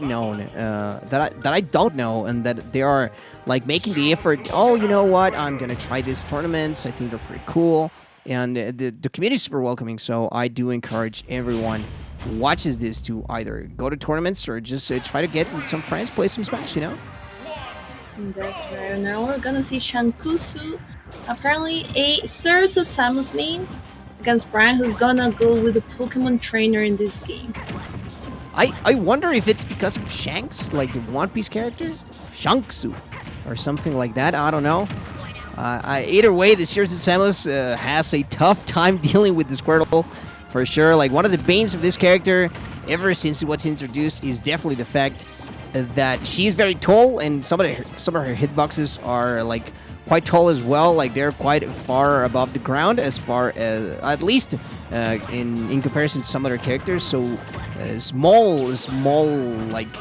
known, that I don't know, and that they are like making the effort. Oh, you know what? I'm gonna try these tournaments. I think they're pretty cool, and the community is super welcoming. So I do encourage everyone who watches this to either go to tournaments or just try to get some friends, play some Smash. That's right. Now we're gonna see Shanqusū, apparently a Sursu Samus main against Brian, who's gonna go with a Pokemon trainer in this game. I wonder if it's because of Shanks, like the One Piece character, Shanqusū, or something like that. I don't know. Either way, the series of Samus has a tough time dealing with the Squirtle, for sure. Like, one of the banes of this character, ever since it was introduced, is definitely the fact that she is very tall, and some of her hitboxes are like quite tall as well. Like, they're quite far above the ground, as far as at least in comparison to some other characters. So small, like,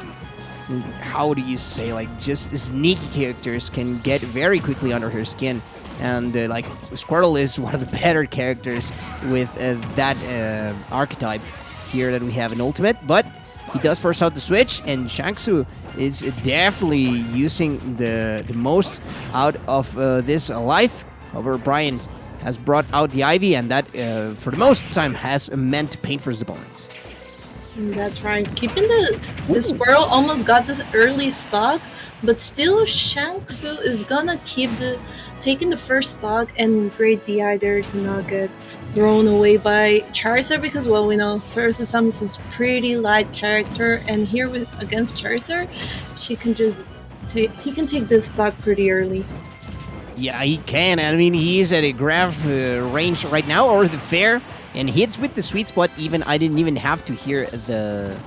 how do you say, like, just sneaky characters can get very quickly under her skin. And like, Squirtle is one of the better characters with that archetype here that we have in Ultimate, but he does force out the switch, and Shanqusū is definitely using the most out of this life. However, Brian has brought out the Ivy, and that, for the most time, has meant pain for his opponents. That's right. Keeping the Squirrel almost got this early stock, but still Shanqusū is gonna keep taking the first stock, and great DI there to not get thrown away by Charizard, because, well, we know Sursu Samus is pretty light character, and here against Charizard, he can take this stock pretty early. Yeah, he can. I mean, he's at a grab range right now, or the fair, and hits with the sweet spot. I didn't even have to hear the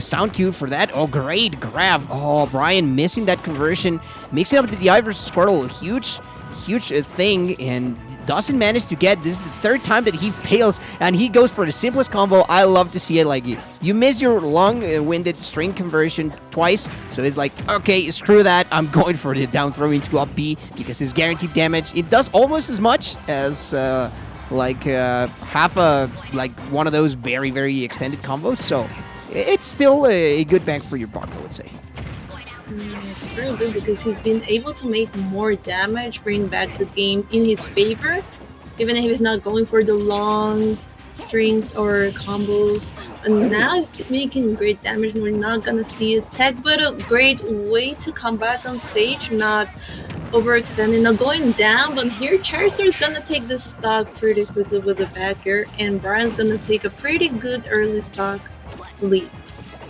sound cue for that. Oh, great grab. Oh, Brian missing that conversion. Mixing up the DI versus Squirtle, huge thing, and doesn't manage to get. This is the third time that he fails, and he goes for the simplest combo. I love to see it. Like, you miss your long-winded string conversion twice, so it's like, okay, screw that. I'm going for the down throw into up B, because it's guaranteed damage. It does almost as much as half one of those very, very extended combos, so it's still a good bang for your buck, I would say. It's very good, because he's been able to make more damage, bring back the game in his favor, even if he's not going for the long strings or combos. And now he's making great damage, and we're not gonna see a tech, but a great way to come back on stage, not overextending, not going down. But here Charizard is gonna take the stock pretty quickly with the back air, and Brian's gonna take a pretty good early stock lead.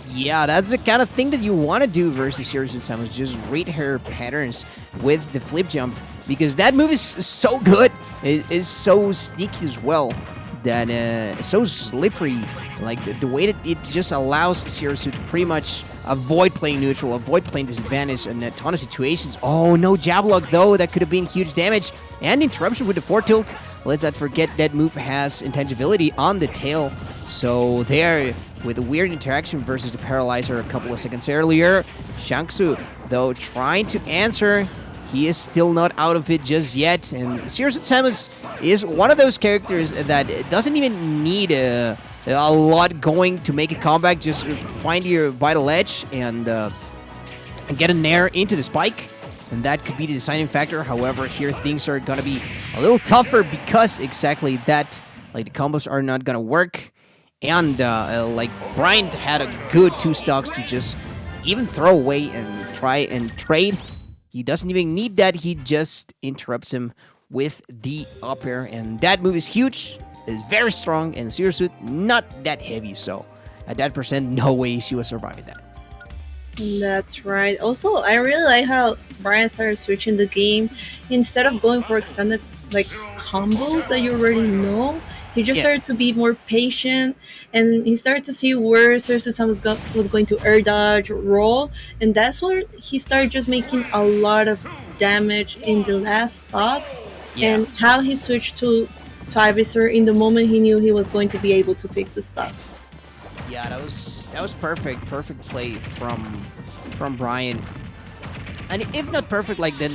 Yeah, that's the kind of thing that you want to do versus Sursu Samus. Just read her patterns with the flip jump, because that move is so good. It is so sneaky as well, that so slippery. Like, the way that it just allows Sursu to pretty much avoid playing neutral, avoid playing disadvantage in a ton of situations. Oh, no jab lock though. That could have been huge damage. And interruption with the 4 tilt. Let's not forget that move has intangibility on the tail. So there, with a weird interaction versus the Paralyzer a couple of seconds earlier. Shanqusū, though, trying to answer. He is still not out of it just yet. And Sursu Samus is one of those characters that doesn't even need a lot going to make a comeback. Just find your vital edge and get a nair into the spike. And that could be the deciding factor. However, here things are going to be a little tougher, because exactly that, like, the combos are not going to work. And like, Brian had a good 2 stocks to just even throw away and try and trade. He doesn't even need that. He just interrupts him with the up air. And that move is huge. It's very strong. And Sursu, not that heavy. So at that percent, no way she was surviving that. That's right. Also, I really like how Brian started switching the game. Instead of going for extended, like, combos that you already know, he just started to be more patient, and he started to see where Sursu Samus was going to air dodge, roll, and that's where he started just making a lot of damage in the last stock. And how he switched to Ivysaur in the moment he knew he was going to be able to take the stock. Yeah, that was perfect play from Brian. And if not perfect, like, then,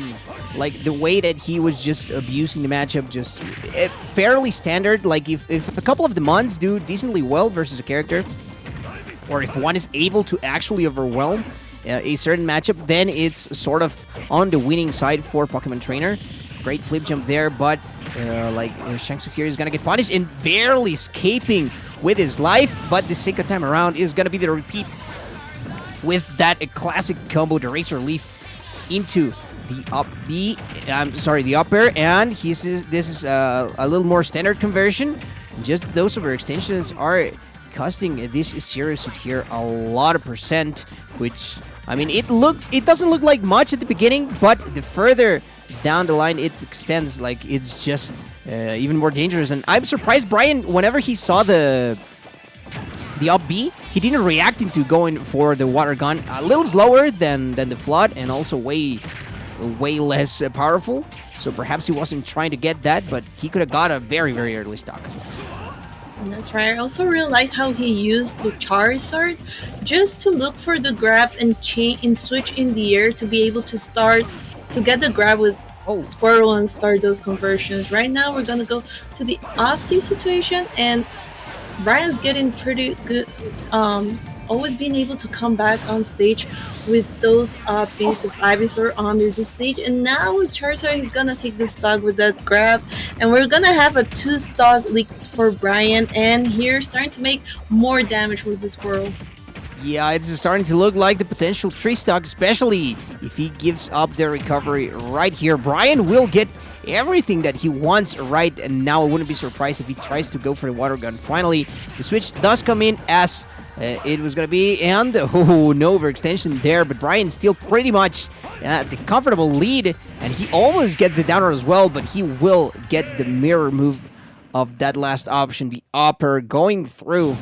like, the way that he was just abusing the matchup, just fairly standard. Like, if a couple of the mons do decently well versus a character, or if one is able to actually overwhelm a certain matchup, then it's sort of on the winning side for Pokemon Trainer. Great flip jump there, but Shanqusū here is going to get punished and barely escaping with his life, but the second time around is going to be the repeat with that classic combo, the Razor Leaf into the up B, the up air, and this is a little more standard conversion. Just those overextensions are costing this Zero Suit here a lot of percent, which, I mean, it doesn't look like much at the beginning, but the further down the line it extends, like, it's just even more dangerous. And I'm surprised Bryan, whenever he saw the up B, he didn't react into going for the water gun. A little slower than the flood, and also way less powerful. So perhaps he wasn't trying to get that, but he could have got a very, very early stock. That's right. I also really like how he used the Charizard just to look for the grab and change and switch in the air to be able to get the grab with Squirrel and start those conversions. Right now we're gonna go to the off-stage situation, and Bryan's getting pretty good, always being able to come back on stage with those base of Ivysaur under the stage. And now with Charizard, he's gonna take the stock with that grab, and we're gonna have a 2-stock leak for Bryan, and here starting to make more damage with the Squirrel. Yeah, it's starting to look like the potential 3-stock, especially if he gives up the recovery right here. Bryan will get everything that he wants right, and now I wouldn't be surprised if he tries to go for the water gun. Finally, the switch does come in as it was going to be, and no overextension there, but Bryan still pretty much the comfortable lead, and he almost gets the downer as well, but he will get the mirror move of that last option, the upper, going through,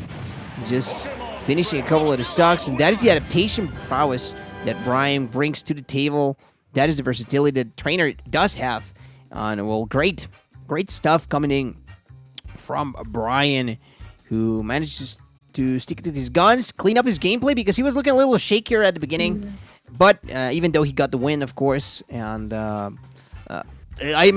just finishing a couple of the stocks, and that is the adaptation prowess that Bryan brings to the table. That is the versatility that Trainer does have. And well, great stuff coming in from Bryan, who manages to stick to his guns, clean up his gameplay, because he was looking a little shakier at the beginning. But even though he got the win, of course, and I